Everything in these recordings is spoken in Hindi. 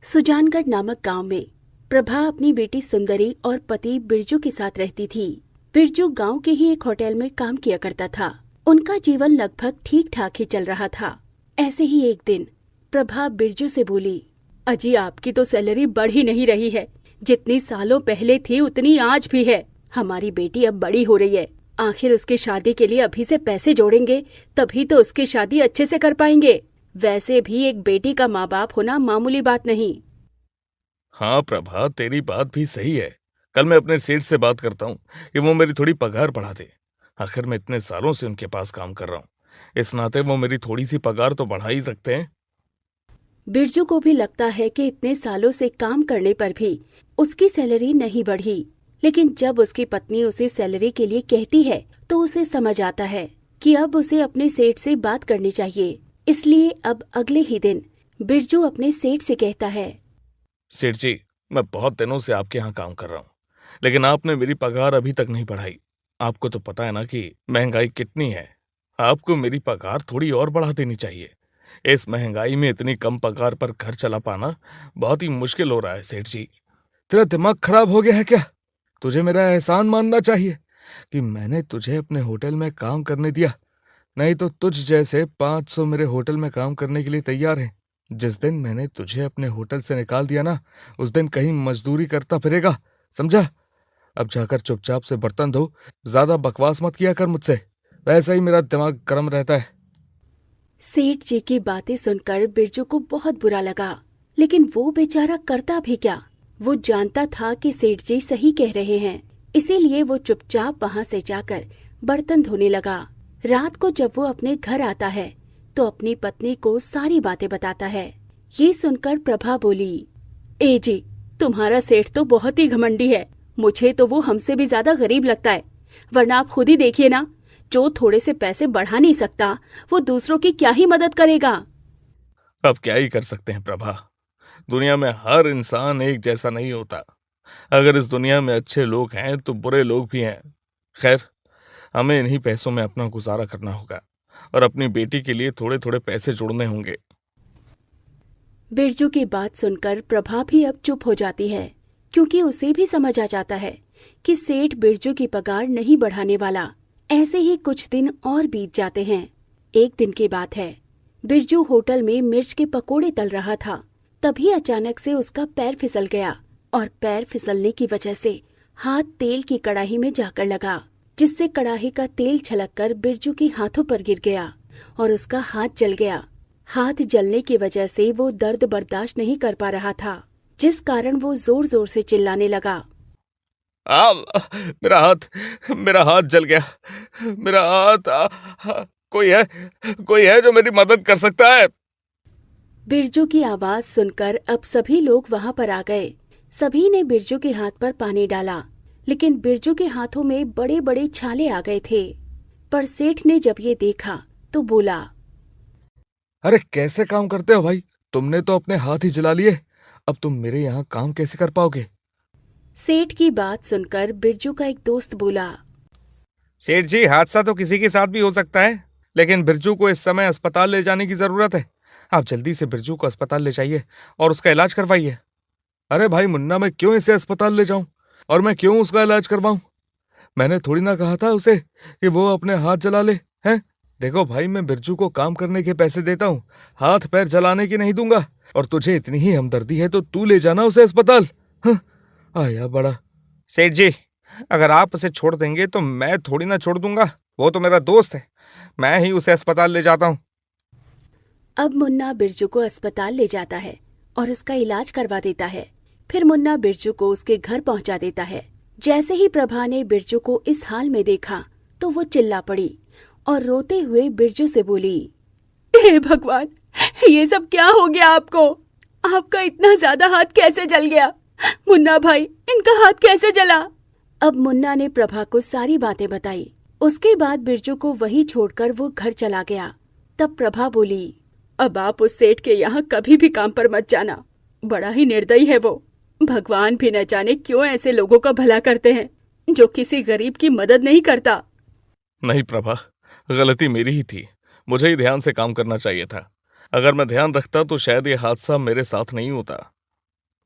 सुजानगढ़ नामक गांव में प्रभा अपनी बेटी सुंदरी और पति बिरजू के साथ रहती थी। बिरजू गांव के ही एक होटल में काम किया करता था। उनका जीवन लगभग ठीक ठाक ही चल रहा था। ऐसे ही एक दिन प्रभा बिरजू से बोली, अजी आपकी तो सैलरी बढ़ ही नहीं रही है। जितनी सालों पहले थी उतनी आज भी है। हमारी बेटी अब बड़ी हो रही है, आखिर उसकी शादी के लिए अभी से पैसे जोड़ेंगे तभी तो उसकी शादी अच्छे से कर पाएंगे। वैसे भी एक बेटी का माँ बाप होना मामूली बात नहीं। हाँ प्रभा, तेरी बात भी सही है। कल मैं अपने सेठ से बात करता हूँ कि वो मेरी थोड़ी पगार बढ़ा दे। आखिर मैं इतने सालों से उनके पास काम कर रहा हूँ, इस नाते वो मेरी थोड़ी सी पगार तो बढ़ा ही सकते हैं। बिरजू को भी लगता है कि इतने सालों से काम करने पर भी उसकी सैलरी नहीं बढ़ी, लेकिन जब उसकी पत्नी उसे सैलरी के लिए कहती है तो उसे समझ आता है कि अब उसे अपने सेठ से बात करनी चाहिए। इसलिए अब अगले ही दिन बिरजू अपने सेठ से कहता है, सेठ जी, मैं बहुत दिनों से आपके यहाँ काम कर रहा हूँ, लेकिन आपने मेरी पगार अभी तक नहीं बढ़ाई। आपको तो पता है ना कि महंगाई कितनी है। आपको मेरी पगार थोड़ी और बढ़ा देनी चाहिए। इस महंगाई में इतनी कम पगार पर घर चला पाना बहुत ही मुश्किल हो रहा है सेठ जी। तेरा दिमाग खराब हो गया है क्या? तुझे मेरा एहसान मानना चाहिए कि मैंने तुझे अपने होटल में काम करने दिया, नहीं तो तुझ जैसे 500 मेरे होटल में काम करने के लिए तैयार हैं। जिस दिन मैंने तुझे अपने होटल से निकाल दिया ना, उस दिन कहीं मजदूरी करता फिरेगा, समझा? अब जाकर चुपचाप से बर्तन धो, ज्यादा बकवास मत किया कर मुझसे, वैसा ही मेरा दिमाग गर्म रहता है। सेठ जी की बातें सुनकर बिरजू को बहुत बुरा लगा, लेकिन वो बेचारा करता भी क्या। वो जानता था कि सेठ जी सही कह रहे हैं, इसीलिए वो चुपचाप वहाँ से जाकर बर्तन धोने लगा। रात को जब वो अपने घर आता है तो अपनी पत्नी को सारी बातें बताता है। ये सुनकर प्रभा बोली, ए जी, तुम्हारा सेठ तो बहुत ही घमंडी है। मुझे तो वो हमसे भी ज्यादा गरीब लगता है। वरना आप खुद ही देखिए ना, जो थोड़े से पैसे बढ़ा नहीं सकता वो दूसरों की क्या ही मदद करेगा। अब क्या ही कर सकते हैं प्रभा, दुनिया में हर इंसान एक जैसा नहीं होता। अगर इस दुनिया में अच्छे लोग हैं तो बुरे लोग भी हैं। खैर, हमें इन्हीं पैसों में अपना गुजारा करना होगा और अपनी बेटी के लिए थोड़े थोड़े पैसे जोड़ने होंगे। बिरजू की बात सुनकर प्रभा भी अब चुप हो जाती है, क्योंकि उसे भी समझ आ जाता है कि सेठ बिरजू की पगार नहीं बढ़ाने वाला। ऐसे ही कुछ दिन और बीत जाते हैं। एक दिन की बात है, बिरजू होटल में मिर्च के पकोड़े तल रहा था। तभी अचानक से उसका पैर फिसल गया और पैर फिसलने की वजह से हाथ तेल की कड़ाही में जाकर लगा, जिससे कड़ाही का तेल छलककर बिरजू के हाथों पर गिर गया और उसका हाथ जल गया। हाथ जलने की वजह से वो दर्द बर्दाश्त नहीं कर पा रहा था, जिस कारण वो जोर जोर से चिल्लाने लगा। आ, मेरा हाथ जल गया। मेरा हाथ कोई है जो मेरी मदद कर सकता है? बिरजू की आवाज सुनकर अब सभी लोग वहां पर आ गए। सभी ने बिरजू के हाथ पर पानी डाला, लेकिन बिरजू के हाथों में बड़े बड़े छाले आ गए थे। पर सेठ ने जब ये देखा तो बोला, अरे कैसे काम करते हो भाई? तुमने तो अपने हाथ ही जला लिए, अब तुम मेरे यहाँ काम कैसे कर पाओगे? सेठ की बात सुनकर बिरजू का एक दोस्त बोला, सेठ जी, हादसा तो किसी के साथ भी हो सकता है, लेकिन बिरजू को इस समय अस्पताल ले जाने की जरूरत है। आप जल्दी से बिरजू को अस्पताल ले जाइए और उसका इलाज करवाइए। अरे भाई मुन्ना, मैं क्यों इसे अस्पताल ले जाऊं और मैं क्यों उसका इलाज करवाऊं? मैंने थोड़ी ना कहा था उसे कि वो अपने हाथ जला ले, हैं? देखो भाई, मैं बिरजू को काम करने के पैसे देता हूँ, हाथ पैर जलाने की नहीं दूंगा। और तुझे इतनी ही हमदर्दी है तो तू ले जाना उसे अस्पताल। हाँ, आया बड़ा। सेठ जी, अगर आप उसे छोड़ देंगे तो मैं थोड़ी ना छोड़ दूंगा, वो तो मेरा दोस्त है, मैं ही उसे अस्पताल ले जाता हूँ। अब मुन्ना बिरजू को अस्पताल ले जाता है और उसका इलाज करवा देता है। फिर मुन्ना बिरजू को उसके घर पहुंचा देता है। जैसे ही प्रभा ने बिरजू को इस हाल में देखा तो वो चिल्ला पड़ी और रोते हुए बिरजू से बोली, हे भगवान, ये सब क्या हो गया आपको? आपका इतना ज्यादा हाथ कैसे जल गया? मुन्ना भाई, इनका हाथ कैसे जला? अब मुन्ना ने प्रभा को सारी बातें बताई। उसके बाद बिरजू को वहीं छोड़कर वो घर चला गया। तब प्रभा बोली, अब आप उस सेठ के यहाँ कभी भी काम पर मत जाना, बड़ा ही निर्दयी है वो। भगवान भी न जाने क्यों ऐसे लोगों का भला करते हैं जो किसी गरीब की मदद नहीं करता। नहीं प्रभा, गलती मेरी ही थी। मुझे ही ध्यान से काम करना चाहिए था। अगर मैं ध्यान रखता तो शायद ये हादसा मेरे साथ नहीं होता।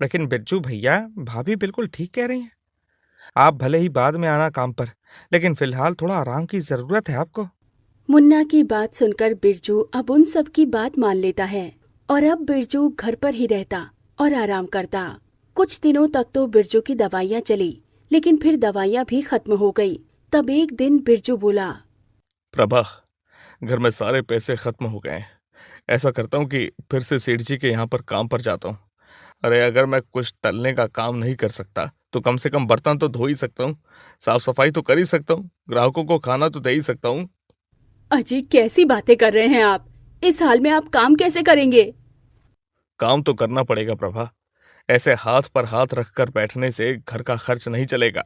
लेकिन बिरजू भैया, भाभी बिल्कुल ठीक कह रही हैं। आप भले ही बाद में आना काम पर, लेकिन फिलहाल थोड़ा आराम की जरूरत है आपको। मुन्ना की बात सुनकर बिरजू अब उन सब की बात मान लेता है और अब बिरजू घर पर ही रहता और आराम करता। कुछ दिनों तक तो बिरजू की दवाइयाँ चली, लेकिन फिर दवाइयाँ भी खत्म हो गई। तब एक दिन बिरजू बोला, प्रभा, घर में सारे पैसे खत्म हो गए हैं। ऐसा करता हूँ कि फिर से सेठ जी के यहाँ पर काम पर जाता हूँ। अरे अगर मैं कुछ तलने का काम नहीं कर सकता तो कम से कम बर्तन तो धो ही सकता हूँ, साफ सफाई तो कर ही सकता हूँ, ग्राहकों को खाना तो दे ही सकता हूँ। अजी कैसी बातें कर रहे हैं आप? इस हाल में आप काम कैसे करेंगे? काम तो करना पड़ेगा प्रभा। ऐसे हाथ पर हाथ रखकर बैठने से घर का खर्च नहीं चलेगा,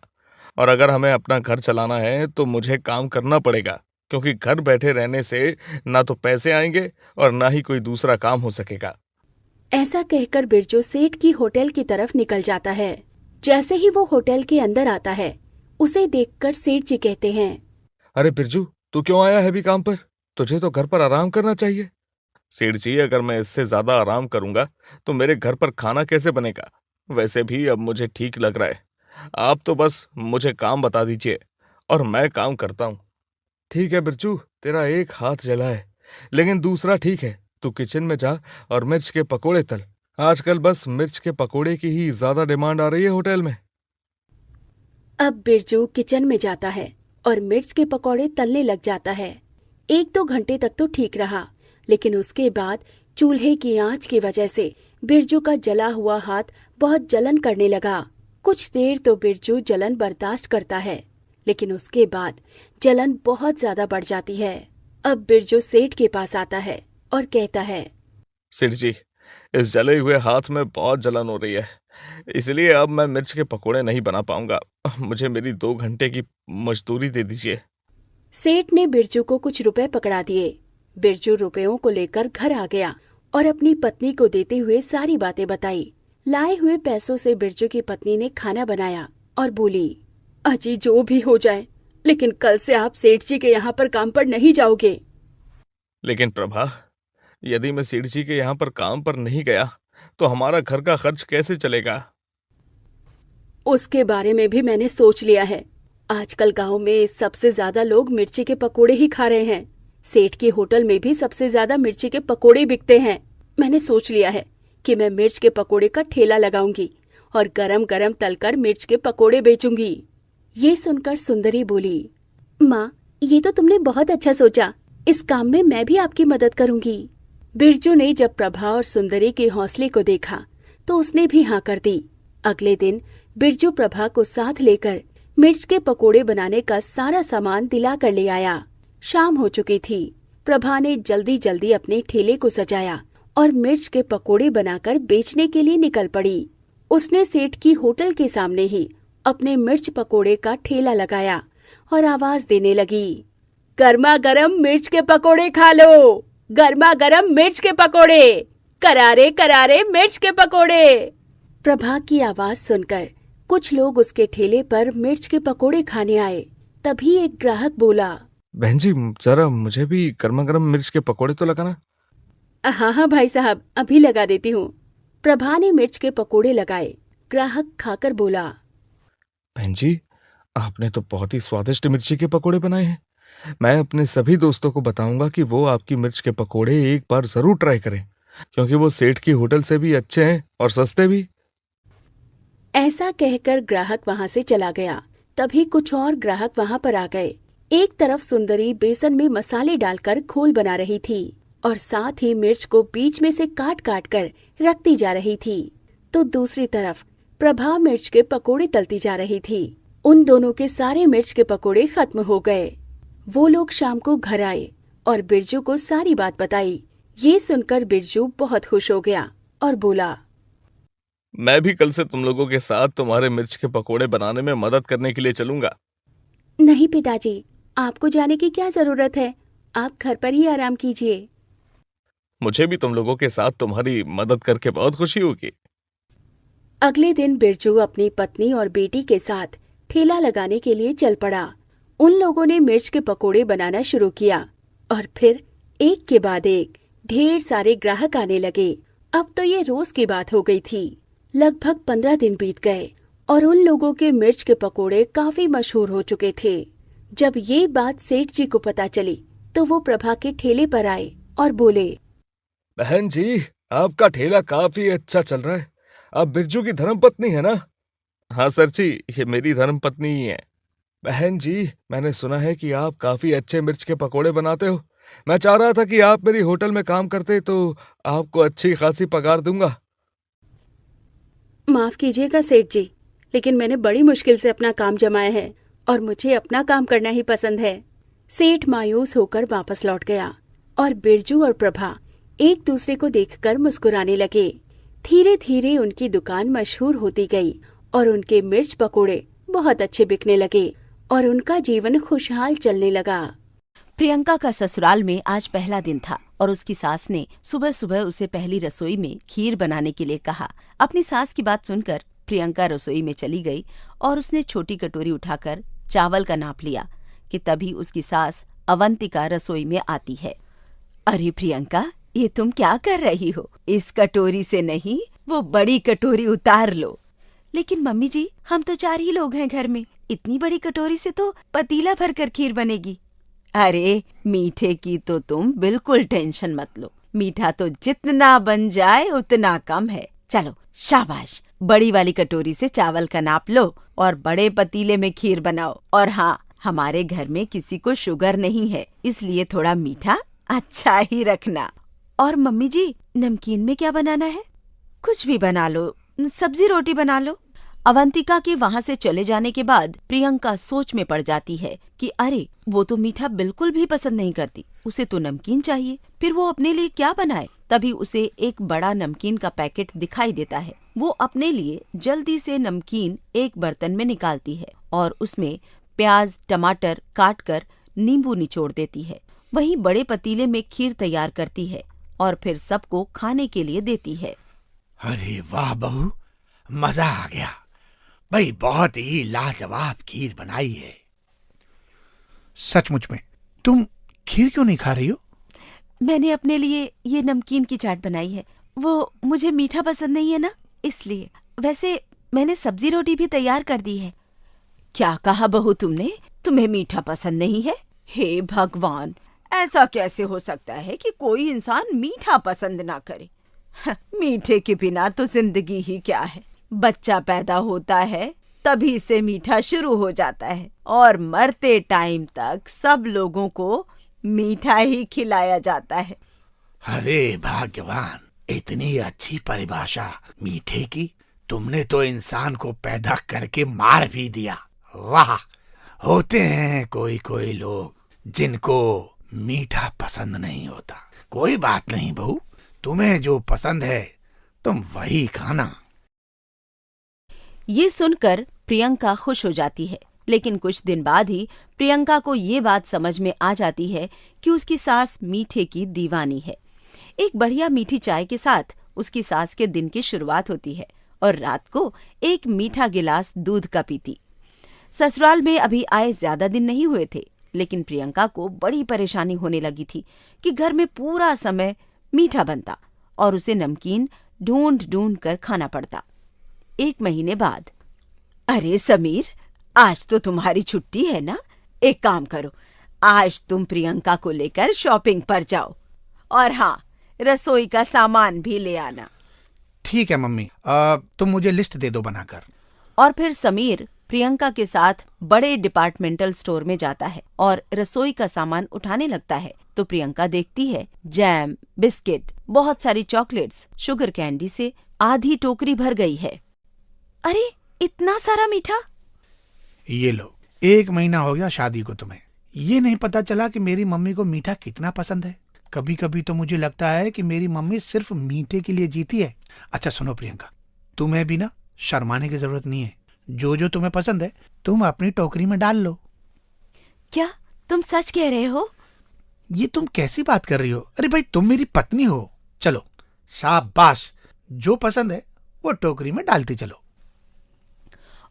और अगर हमें अपना घर चलाना है तो मुझे काम करना पड़ेगा, क्योंकि घर बैठे रहने से ना तो पैसे आएंगे और ना ही कोई दूसरा काम हो सकेगा। ऐसा कहकर बिरजू सेठ की होटल की तरफ निकल जाता है। जैसे ही वो होटल के अंदर आता है, उसे देखकर सेठ जी कहते हैं, अरे बिरजू, तू क्यों आया है अभी काम पर? तुझे तो घर पर आराम करना चाहिए। सेठ जी, अगर मैं इससे ज्यादा आराम करूंगा तो मेरे घर पर खाना कैसे बनेगा? वैसे भी अब मुझे ठीक लग रहा है। आप तो बस मुझे काम बता दीजिए और मैं काम करता हूँ। ठीक है बिरजू, तेरा एक हाथ जला है, लेकिन दूसरा ठीक है। तू किचन में जा और मिर्च के पकोड़े तल। आजकल बस मिर्च के पकोड़े की ही ज्यादा डिमांड आ रही है होटल में। अब बिरजू किचन में जाता है और मिर्च के पकौड़े तलने लग जाता है। 1-2 घंटे तक तो ठीक रहा, लेकिन उसके बाद चूल्हे की आंच की वजह से बिरजू का जला हुआ हाथ बहुत जलन करने लगा। कुछ देर तो बिरजू जलन बर्दाश्त करता है, लेकिन उसके बाद जलन बहुत ज्यादा बढ़ जाती है। अब बिरजू सेठ के पास आता है और कहता है, सेठ जी, इस जले हुए हाथ में बहुत जलन हो रही है, इसलिए अब मैं मिर्च के पकोड़े नहीं बना पाऊंगा। मुझे मेरी 2 घंटे की मजदूरी दे दीजिए। सेठ ने बिरजू को कुछ रुपए पकड़ा दिए। बिरजू रुपयों को लेकर घर आ गया और अपनी पत्नी को देते हुए सारी बातें बताई। लाए हुए पैसों से बिरजू की पत्नी ने खाना बनाया और बोली, अजी जो भी हो जाए, लेकिन कल से आप सेठ जी के यहाँ पर काम पर नहीं जाओगे। लेकिन प्रभा, यदि मैं सेठ जी के यहाँ पर काम पर नहीं गया तो हमारा घर का खर्च कैसे चलेगा? उसके बारे में भी मैंने सोच लिया है। आजकल गांव में सबसे ज्यादा लोग मिर्ची के पकोड़े ही खा रहे हैं। सेठ की होटल में भी सबसे ज्यादा मिर्ची के पकोड़े बिकते हैं। मैंने सोच लिया है कि मैं मिर्च के पकोड़े का ठेला लगाऊंगी और गरम गरम तलकर मिर्च के पकोड़े बेचूंगी। ये सुनकर सुंदरी बोली, माँ, ये तो तुमने बहुत अच्छा सोचा। इस काम में मैं भी आपकी मदद करूंगी। बिरजू ने जब प्रभा और सुंदरी के हौसले को देखा तो उसने भी हाँ कर दी। अगले दिन बिरजू प्रभा को साथ लेकर मिर्च के पकोड़े बनाने का सारा सामान दिला कर ले आया। शाम हो चुकी थी। प्रभा ने जल्दी जल्दी अपने ठेले को सजाया और मिर्च के पकोड़े बनाकर बेचने के लिए निकल पड़ी। उसने सेठ की होटल के सामने ही अपने मिर्च पकोड़े का ठेला लगाया और आवाज देने लगी, गर्मा गर्म मिर्च के पकोड़े खा लो, गर्मा गर्म मिर्च के पकोड़े, करारे करारे मिर्च के पकोड़े। प्रभा की आवाज सुनकर कुछ लोग उसके ठेले पर मिर्च के पकोड़े खाने आए। तभी एक ग्राहक बोला, बहन जी, जरा मुझे भी गर्मा गर्म मिर्च के पकोड़े तो लगाना। हाँ हाँ भाई साहब, अभी लगा देती हूँ। प्रभा ने मिर्च के पकोड़े लगाए। ग्राहक खाकर बोला, बहन जी, आपने तो बहुत ही स्वादिष्ट मिर्ची के पकोड़े बनाए हैं। मैं अपने सभी दोस्तों को बताऊंगा कि वो आपकी मिर्च के पकोड़े एक बार जरूर ट्राई करें, क्योंकि वो सेठ की होटल से भी अच्छे हैं और सस्ते भी। ऐसा कहकर ग्राहक वहां से चला गया। तभी कुछ और ग्राहक वहां पर आ गए। एक तरफ सुंदरी बेसन में मसाले डालकर घोल बना रही थी और साथ ही मिर्च को बीच में से काट काट कर रखती जा रही थी, तो दूसरी तरफ प्रभा मिर्च के पकोड़े तलती जा रही थी। उन दोनों के सारे मिर्च के पकोड़े खत्म हो गए। वो लोग शाम को घर आए और बिरजू को सारी बात बताई। ये सुनकर बिरजू बहुत खुश हो गया और बोला, मैं भी कल से तुम लोगों के साथ तुम्हारे मिर्च के पकोड़े बनाने में मदद करने के लिए चलूंगा। नहीं पिताजी, आपको जाने की क्या जरूरत है, आप घर पर ही आराम कीजिए। मुझे भी तुम लोगों के साथ तुम्हारी मदद करके बहुत खुशी होगी। अगले दिन बिरजू अपनी पत्नी और बेटी के साथ ठेला लगाने के लिए चल पड़ा। उन लोगों ने मिर्च के पकोड़े बनाना शुरू किया और फिर एक के बाद एक ढेर सारे ग्राहक आने लगे। अब तो ये रोज की बात हो गई थी। लगभग 15 दिन बीत गए और उन लोगों के मिर्च के पकोड़े काफी मशहूर हो चुके थे। जब ये बात सेठ जी को पता चली तो वो प्रभा के ठेले पर आए और बोले, बहन जी, आपका ठेला काफी अच्छा चल रहा है। आप बिरजू की धर्मपत्नी है ना? हाँ सर जी, ये मेरी धर्मपत्नी ही है। बहन जी, मैंने सुना है कि आप काफी अच्छे मिर्च के पकोड़े बनाते हो। मैं चाह रहा था कि आप मेरी होटल में काम करते तो आपको अच्छी खासी पगार दूंगा। माफ कीजिएगा सेठ जी, लेकिन मैंने बड़ी मुश्किल से अपना काम जमाया है और मुझे अपना काम करना ही पसंद है। सेठ मायूस होकर वापस लौट गया और बिरजू और प्रभा एक दूसरे को देखकर मुस्कुराने लगे। धीरे धीरे उनकी दुकान मशहूर होती गई और उनके मिर्च पकोड़े बहुत अच्छे बिकने लगे और उनका जीवन खुशहाल चलने लगा। प्रियंका का ससुराल में आज पहला दिन था और उसकी सास ने सुबह सुबह उसे पहली रसोई में खीर बनाने के लिए कहा। अपनी सास की बात सुनकर प्रियंका रसोई में चली गई और उसने छोटी कटोरी उठाकर चावल का नाप लिया कि तभी उसकी सास अवंतिका रसोई में आती है। अरे प्रियंका, ये तुम क्या कर रही हो? इस कटोरी से नहीं, वो बड़ी कटोरी उतार लो। लेकिन मम्मी जी, हम तो 4 ही लोग हैं घर में, इतनी बड़ी कटोरी से तो पतीला भरकर खीर बनेगी। अरे मीठे की तो तुम बिल्कुल टेंशन मत लो, मीठा तो जितना बन जाए उतना कम है। चलो शाबाश, बड़ी वाली कटोरी से चावल का नाप लो और बड़े पतीले में खीर बनाओ। और हाँ, हमारे घर में किसी को शुगर नहीं है, इसलिए थोड़ा मीठा अच्छा ही रखना। और मम्मी जी, नमकीन में क्या बनाना है? कुछ भी बना लो, सब्जी रोटी बना लो। अवंतिका के वहाँ से चले जाने के बाद प्रियंका सोच में पड़ जाती है कि अरे, वो तो मीठा बिल्कुल भी पसंद नहीं करती, उसे तो नमकीन चाहिए। फिर वो अपने लिए क्या बनाए? तभी उसे एक बड़ा नमकीन का पैकेट दिखाई देता है। वो अपने लिए जल्दी से नमकीन एक बर्तन में निकालती है और उसमें प्याज टमाटर काट कर नींबू निचोड़ देती है। वहीं बड़े पतीले में खीर तैयार करती है और फिर सबको खाने के लिए देती है। अरे वाह बहू, मजा आ गया भाई, बहुत ही लाजवाब खीर बनाई है। सचमुच में तुम खीर क्यों नहीं खा रही हो? मैंने अपने लिए ये नमकीन की चाट बनाई है, वो मुझे मीठा पसंद नहीं है ना, इसलिए। वैसे मैंने सब्जी रोटी भी तैयार कर दी है। क्या कहा बहू तुमने? तुम्हें मीठा पसंद नहीं है? हे भगवान, ऐसा कैसे हो सकता है कि कोई इंसान मीठा पसंद ना करे? मीठे के बिना तो जिंदगी ही क्या है। बच्चा पैदा होता है तभी से मीठा शुरू हो जाता है और मरते टाइम तक सब लोगों को मीठा ही खिलाया जाता है। अरे भाग्यवान, इतनी अच्छी परिभाषा मीठे की। तुमने तो इंसान को पैदा करके मार भी दिया। वाह, होते हैं कोई कोई लोग जिनको मीठा पसंद नहीं होता। कोई बात नहीं बहू, तुम्हें जो पसंद है तुम वही खाना। ये सुनकर प्रियंका खुश हो जाती है, लेकिन कुछ दिन बाद ही प्रियंका को ये बात समझ में आ जाती है कि उसकी सास मीठे की दीवानी है। एक बढ़िया मीठी चाय के साथ उसकी सास के दिन की शुरुआत होती है और रात को एक मीठा गिलास दूध का पीती। ससुराल में अभी आए ज्यादा दिन नहीं हुए थे, लेकिन प्रियंका को बड़ी परेशानी होने लगी थी कि घर में पूरा समय मीठा बनता और उसे नमकीन ढूंढ ढूंढ कर खाना पड़ता। 1 महीने बाद, अरे समीर, आज तो तुम्हारी छुट्टी है ना? एक काम करो, आज तुम प्रियंका को लेकर शॉपिंग पर जाओ और हाँ, रसोई का सामान भी ले आना। ठीक है मम्मी, तुम मुझे लिस्ट दे दो बनाकर। और फिर समीर प्रियंका के साथ बड़े डिपार्टमेंटल स्टोर में जाता है और रसोई का सामान उठाने लगता है तो प्रियंका देखती है जैम, बिस्किट, बहुत सारी चॉकलेट्स, शुगर कैंडी से आधी टोकरी भर गई है। अरे, इतना सारा मीठा! ये लो, 1 महीना हो गया शादी को, तुम्हें ये नहीं पता चला कि मेरी मम्मी को मीठा कितना पसंद है। कभी कभी तो मुझे लगता है कि मेरी मम्मी सिर्फ मीठे के लिए जीती है। अच्छा सुनो प्रियंका, तुम्हें भी ना शर्माने की जरूरत नहीं है। जो जो तुम्हें पसंद है तुम अपनी टोकरी में डाल लो। क्या तुम सच कह रहे हो? ये तुम कैसी बात कर रही हो? अरे भाई, तुम मेरी पत्नी हो। चलो शाबाश, जो पसंद है वो टोकरी में डालती चलो।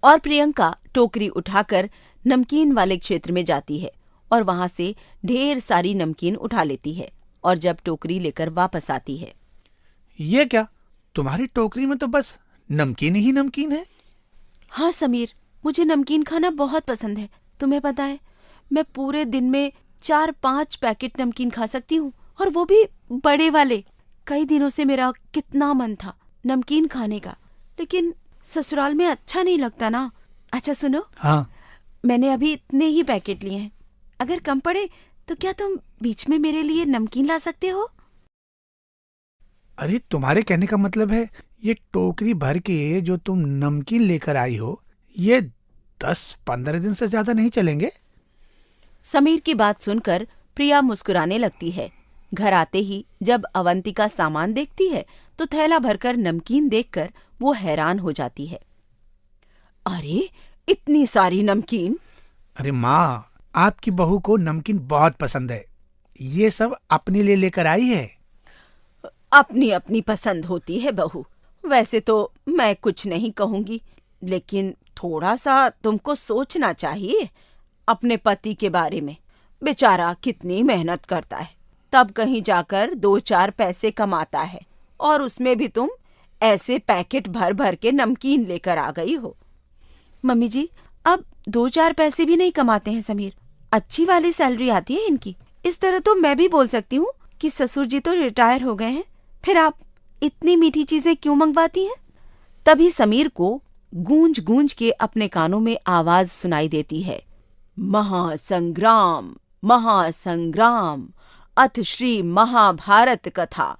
और प्रियंका टोकरी उठाकर नमकीन वाले क्षेत्र में जाती है और वहां से ढेर सारी नमकीन उठा लेती है और जब टोकरी लेकर वापस आती है, ये क्या, तुम्हारी टोकरी में तो बस नमकीन ही नमकीन है। हाँ समीर, मुझे नमकीन खाना बहुत पसंद है। तुम्हें पता है, मैं पूरे दिन में 4-5 पैकेट नमकीन खा सकती हूँ, और वो भी बड़े वाले। कई दिनों से मेरा कितना मन था नमकीन खाने का, लेकिन ससुराल में अच्छा नहीं लगता ना। अच्छा सुनो, हाँ, मैंने अभी इतने ही पैकेट लिए हैं। अगर कम पड़े तो क्या तुम बीच में मेरे लिए नमकीन ला सकते हो? अरे तुम्हारे कहने का मतलब है ये टोकरी भर के जो तुम नमकीन लेकर आई हो, ये 10-15 दिन से ज्यादा नहीं चलेंगे? समीर की बात सुनकर प्रिया मुस्कुराने लगती है। घर आते ही जब अवंतिका सामान देखती है तो थैला भरकर नमकीन देखकर वो हैरान हो जाती है। अरे, इतनी सारी नमकीन! अरे माँ, आपकी बहू को नमकीन बहुत पसंद है, ये सब अपने लिए लेकर आई है। अपनी अपनी पसंद होती है बहू। वैसे तो मैं कुछ नहीं कहूंगी, लेकिन थोड़ा सा तुमको सोचना चाहिए अपने पति के बारे में। बेचारा कितनी मेहनत करता है, तब कहीं जाकर 2-4 पैसे कमाता है, और उसमें भी तुम ऐसे पैकेट भर भर के नमकीन लेकर आ गई हो। मम्मी जी, अब 2-4 पैसे भी नहीं कमाते हैं समीर, अच्छी वाली सैलरी आती है इनकी। इस तरह तो मैं भी बोल सकती हूँ कि ससुर जी तो रिटायर हो गए हैं, फिर आप इतनी मीठी चीजें क्यों मंगवाती हैं? तभी समीर को गूंज गूंज के अपने कानों में आवाज सुनाई देती है, महासंग्राम, महासंग्राम, अथ श्री महाभारत कथा।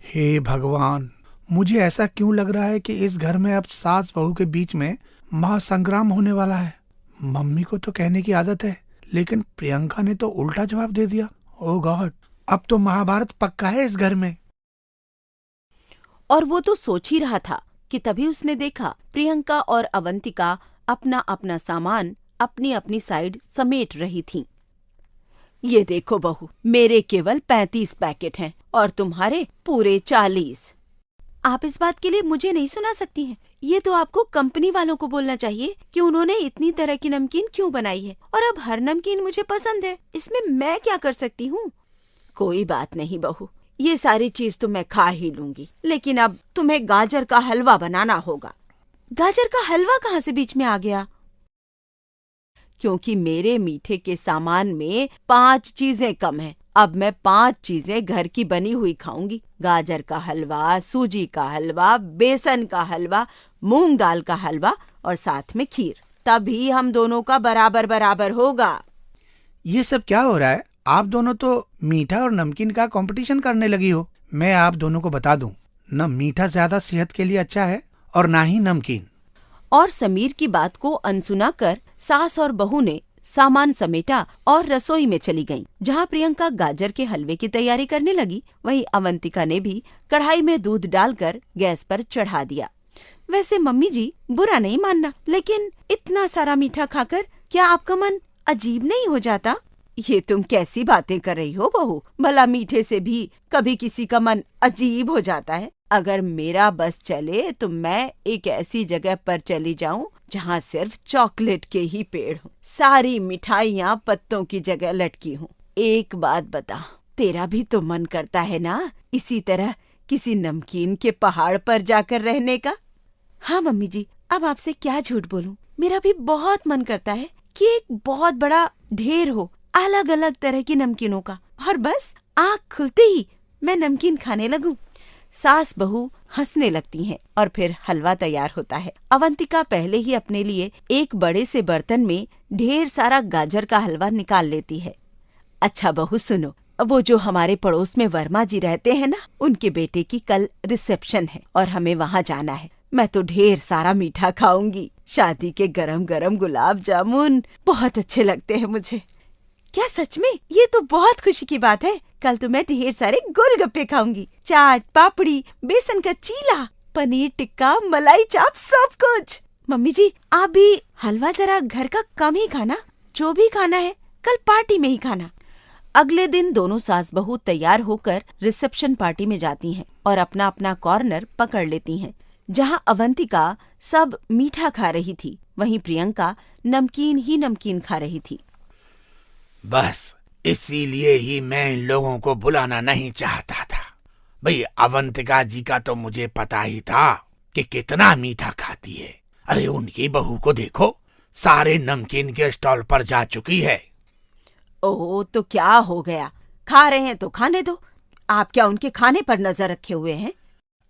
हे भगवान, मुझे ऐसा क्यों लग रहा है कि इस घर में अब सास बहू के बीच में महासंग्राम होने वाला है। मम्मी को तो कहने की आदत है, लेकिन प्रियंका ने तो उल्टा जवाब दे दिया। ओह गॉड, अब तो महाभारत पक्का है इस घर में। और वो तो सोच ही रहा था कि तभी उसने देखा प्रियंका और अवंतिका अपना अपना सामान अपनी अपनी साइड समेट रही थीं। ये देखो बहू, मेरे केवल 35 पैकेट हैं और तुम्हारे पूरे 40। आप इस बात के लिए मुझे नहीं सुना सकती हैं। ये तो आपको कंपनी वालों को बोलना चाहिए कि उन्होंने इतनी तरह की नमकीन क्यों बनाई है, और अब हर नमकीन मुझे पसंद है, इसमें मैं क्या कर सकती हूँ? कोई बात नहीं बहू, ये सारी चीज तो मैं खा ही लूंगी, लेकिन अब तुम्हें गाजर का हलवा बनाना होगा। गाजर का हलवा कहाँ से बीच में आ गया? क्योंकि मेरे मीठे के सामान में 5 चीजें कम हैं। अब मैं 5 चीजें घर की बनी हुई खाऊंगी। गाजर का हलवा, सूजी का हलवा, बेसन का हलवा, मूंग दाल का हलवा और साथ में खीर। तभी हम दोनों का बराबर बराबर होगा। ये सब क्या हो रहा है? आप दोनों तो मीठा और नमकीन का कंपटीशन करने लगी हो। मैं आप दोनों को बता दूं, न मीठा ज्यादा सेहत के लिए अच्छा है और ना ही नमकीन। और समीर की बात को अनसुना कर सास और बहू ने सामान समेटा और रसोई में चली गईं। जहाँ प्रियंका गाजर के हलवे की तैयारी करने लगी, वहीं अवंतिका ने भी कढ़ाई में दूध डालकर गैस पर चढ़ा दिया। वैसे मम्मी जी, बुरा नहीं मानना, लेकिन इतना सारा मीठा खाकर क्या आपका मन अजीब नहीं हो जाता? ये तुम कैसी बातें कर रही हो बहू? भला मीठे से भी कभी किसी का मन अजीब हो जाता है। अगर मेरा बस चले तो मैं एक ऐसी जगह पर चली जाऊं जहां सिर्फ चॉकलेट के ही पेड़ हों, सारी मिठाइयाँ पत्तों की जगह लटकी हों। एक बात बता, तेरा भी तो मन करता है ना इसी तरह किसी नमकीन के पहाड़ पर जाकर रहने का? हाँ मम्मी जी, अब आपसे क्या झूठ बोलूं, मेरा भी बहुत मन करता है कि एक बहुत बड़ा ढेर हो अलग अलग तरह की नमकीनों का, और बस आँख खुलते ही मैं नमकीन खाने लगूं। सास बहू हंसने लगती हैं और फिर हलवा तैयार होता है। अवंतिका पहले ही अपने लिए एक बड़े से बर्तन में ढेर सारा गाजर का हलवा निकाल लेती है। अच्छा बहू सुनो, वो जो हमारे पड़ोस में वर्मा जी रहते हैं ना, उनके बेटे की कल रिसेप्शन है और हमें वहाँ जाना है। मैं तो ढेर सारा मीठा खाऊंगी। शादी के गरम गरम गुलाब जामुन बहुत अच्छे लगते हैं मुझे। क्या सच में? ये तो बहुत खुशी की बात है। कल तो मैं ढेर सारे गोलगप्पे खाऊंगी, चाट, पापड़ी, बेसन का चीला, पनीर टिक्का, मलाई चाप, सब कुछ। मम्मी जी, आप भी हलवा जरा घर का कम ही खाना, जो भी खाना है कल पार्टी में ही खाना। अगले दिन दोनों सास बहू तैयार होकर रिसेप्शन पार्टी में जाती हैं और अपना अपना कॉर्नर पकड़ लेती हैं। जहाँ अवंतिका सब मीठा खा रही थी, वहीं प्रियंका नमकीन ही नमकीन खा रही थी। बस इसीलिए ही मैं इन लोगों को बुलाना नहीं चाहता था। भाई अवंतिका जी का तो मुझे पता ही था कि कितना मीठा खाती है। अरे उनकी बहू को देखो, सारे नमकीन के स्टॉल पर जा चुकी है। ओह, तो क्या हो गया? खा रहे हैं तो खाने दो। आप क्या उनके खाने पर नजर रखे हुए हैं?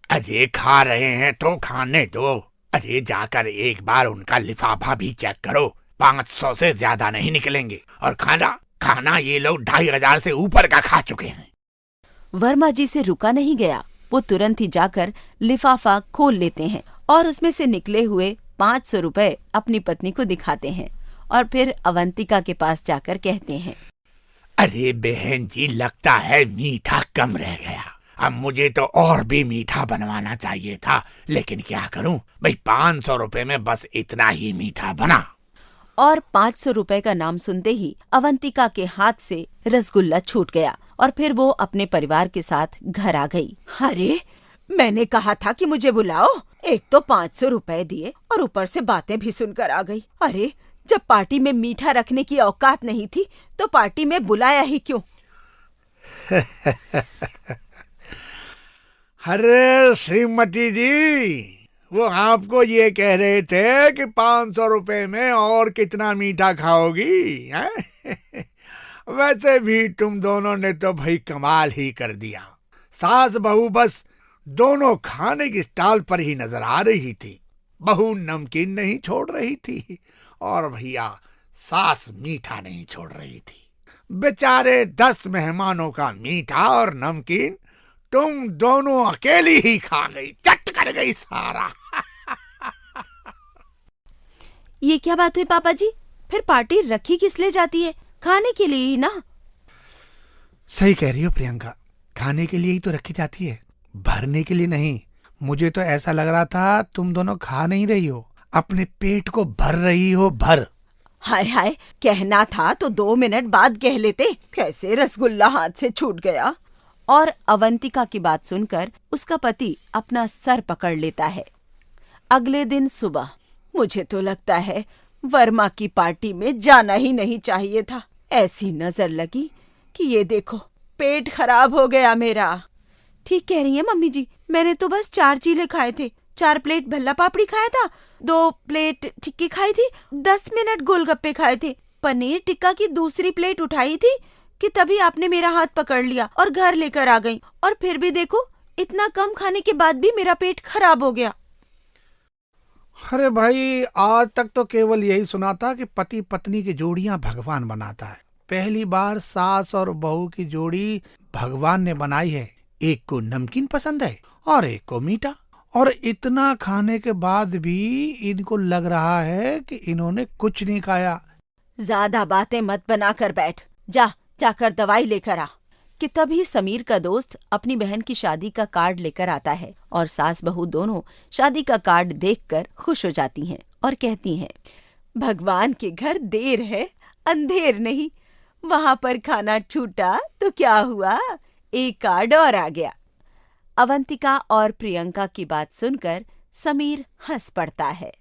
अरे खा रहे हैं तो खाने दो। अरे जाकर एक बार उनका लिफाफा भी चेक करो, 500 से ज्यादा नहीं निकलेंगे। और खाना ये लोग 2500 से ऊपर का खा चुके हैं। वर्मा जी से रुका नहीं गया। वो तुरंत ही जाकर लिफाफा खोल लेते हैं और उसमें से निकले हुए 500 रुपए अपनी पत्नी को दिखाते हैं और फिर अवंतिका के पास जाकर कहते हैं, अरे बहन जी, लगता है मीठा कम रह गया। अब मुझे तो और भी मीठा बनवाना चाहिए था, लेकिन क्या करूं भाई, 500 रुपए में बस इतना ही मीठा बना। और 500 रुपए का नाम सुनते ही अवंतिका के हाथ से रसगुल्ला छूट गया और फिर वो अपने परिवार के साथ घर आ गई। अरे, मैंने कहा था कि मुझे बुलाओ। एक तो 500 रुपए दिए और ऊपर से बातें भी सुनकर आ गई। अरे, जब पार्टी में मीठा रखने की औकात नहीं थी तो पार्टी में बुलाया ही क्यों? अरे श्रीमती जी, वो आपको ये कह रहे थे कि 500 रुपए में और कितना मीठा खाओगी, हैं? वैसे भी तुम दोनों ने तो भाई कमाल ही कर दिया। सास बहू बस दोनों खाने की स्टॉल पर ही नजर आ रही थी। बहू नमकीन नहीं छोड़ रही थी और भैया सास मीठा नहीं छोड़ रही थी। बेचारे 10 मेहमानों का मीठा और नमकीन तुम दोनों अकेली ही खा गई, चट कर गई सारा। ये क्या बात हुई पापा जी? फिर पार्टी रखी किस लिए जाती है? खाने के लिए ही ना। सही कह रही हो प्रियंका, खाने के लिए ही तो रखी जाती है, भरने के लिए नहीं। मुझे तो ऐसा लग रहा था तुम दोनों खा नहीं रही हो, अपने पेट को भर रही हो, भर। हाय हाय, कहना था तो 2 मिनट बाद कह लेते। कैसे रसगुल्ला हाथ से छूट गया। और अवंतिका की बात सुनकर उसका पति अपना सर पकड़ लेता है। अगले दिन सुबह, मुझे तो लगता है वर्मा की पार्टी में जाना ही नहीं चाहिए था। ऐसी नजर लगी कि ये देखो, पेट खराब हो गया मेरा। ठीक कह रही है मम्मी जी, मैंने तो बस 4 चीले खाए थे, 4 प्लेट भल्ला पापड़ी खाया था, 2 प्लेट टिक्की खाई थी, 10 मिनट गोलगप्पे खाए थे, पनीर टिक्का की दूसरी प्लेट उठाई थी कि तभी आपने मेरा हाथ पकड़ लिया और घर लेकर आ गई। और फिर भी देखो, इतना कम खाने के बाद भी मेरा पेट खराब हो गया। अरे भाई, आज तक तो केवल यही सुना था कि पति पत्नी की जोड़ियां भगवान बनाता है। पहली बार सास और बहू की जोड़ी भगवान ने बनाई है। एक को नमकीन पसंद है और एक को मीठा, और इतना खाने के बाद भी इनको लग रहा है कि इन्होंने कुछ नहीं खाया। ज्यादा बातें मत बना कर बैठ, जाकर दवाई लेकर आ। कि तभी समीर का दोस्त अपनी बहन की शादी का कार्ड लेकर आता है और सास बहू दोनों शादी का कार्ड देखकर खुश हो जाती हैं और कहती हैं, भगवान के घर देर है अंधेर नहीं। वहां पर खाना छूटा तो क्या हुआ, एक कार्ड और आ गया। अवंतिका और प्रियंका की बात सुनकर समीर हंस पड़ता है।